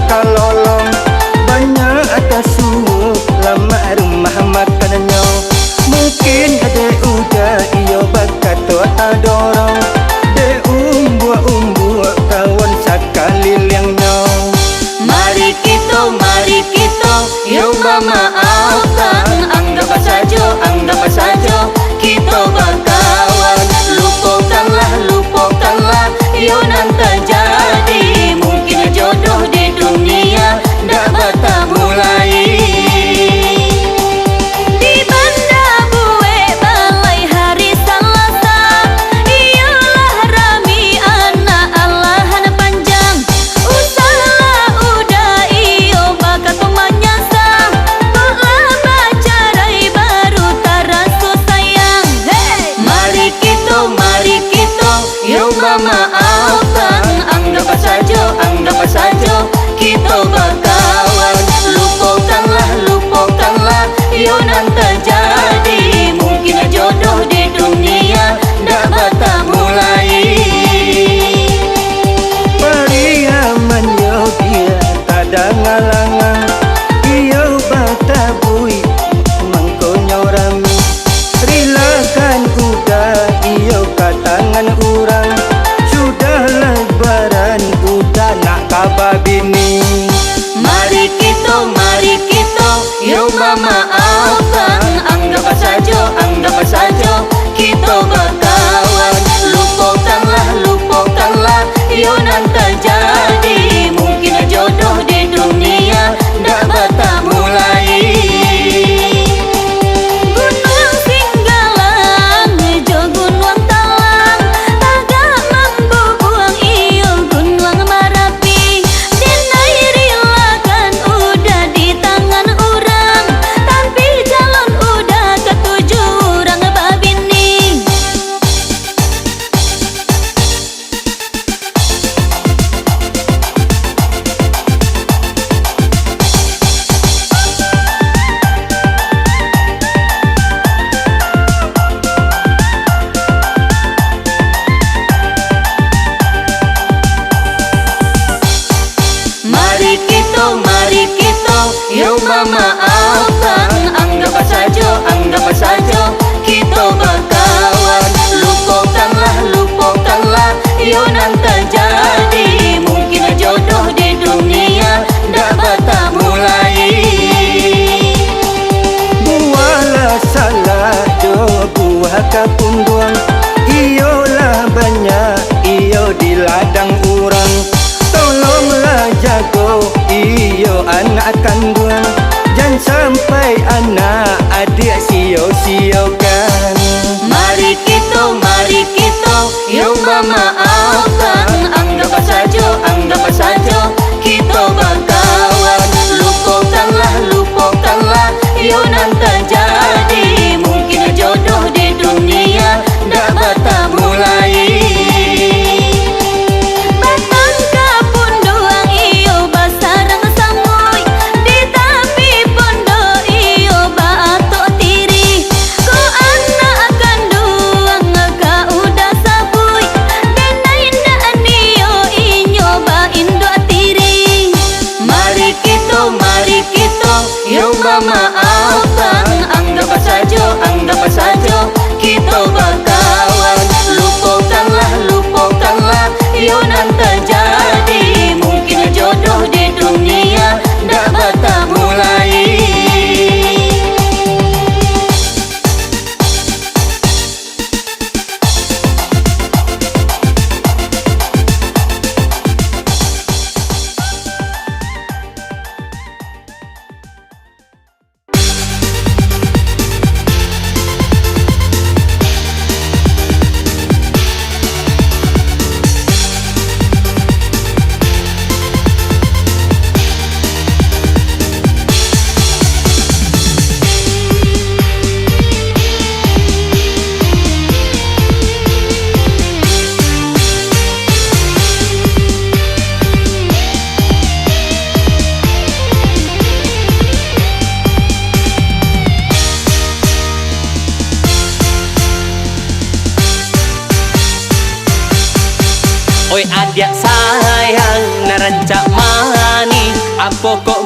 kalolong. Banyak atas suhu lama rumah makanannya. Mungkin ada udah iyo bakat tua tak dorong. De umbuak kawan sakali liangnya. Mari kita yo memaafkan. Anggap saja kita berkawan. Lupakanlah yo nan terjadi. Mungkin jodoh di dunia dak bertemu lagi. Di Banda Bue Balai hari Selasa, iyalah rami anak Allahan panjang. Usahalah udah iyo bakat pemanyasa. Telah bacarai baru tarasu sayang. Hey! Mari kita yo memaafkan. Anggap saja kita berkawan. Lupakanlah yo nan terjadi. Mungkin jodoh di dunia dak bertemu lagi. Pariaman yo dia tak ada ngalangan. Iyo batabui mangkonyo rami. Rilakan udah iyo katangan urang. Sudah lebaran udah nak kabar bini. Mari kita yo memaafkan. Anggap saja kita berkawan. Lupakanlah yo nan terjadi. Mungkin jodoh di dunia dak bertemu lagi. Gunung Singgalang jo gunung Talang, tagak mampu buang iyo gunung Marapi. Denai rilakan udah di tangan orang, tapi jalan udah ketujuh orang babini. Mari kita yo memaafkan. Anggap saja kita berkawan. Lupakanlah yo nan terjadi. Mungkin jodoh di dunia dak bertemu lagi. Buahlah salah do buah kapunduang. Iyolah banyak iyo di ladang urang. Tolonglah jago iyo anak kandung. Jangan sampai anak adik sio-siokan. Mari kita yo memaafkan. Anggap saja kita berkawan. Lupakanlah yo nan terjadi. Mungkin jodoh di dunia dak bertemu lagi. Batang kapunduang iyo basarang samui. Di tapi pondok iyo batok tiri. Ko anak kandung ka udah sabui. Denai ndak niyo inyo ba indo tiri. Mari kita yo memaafkan. Anggap saja kita berkawan. Lupakanlah yo nan terjadi. Mungkin jodoh di dunia dak bertemu lagi. Oi adik sayang narancak mani pokok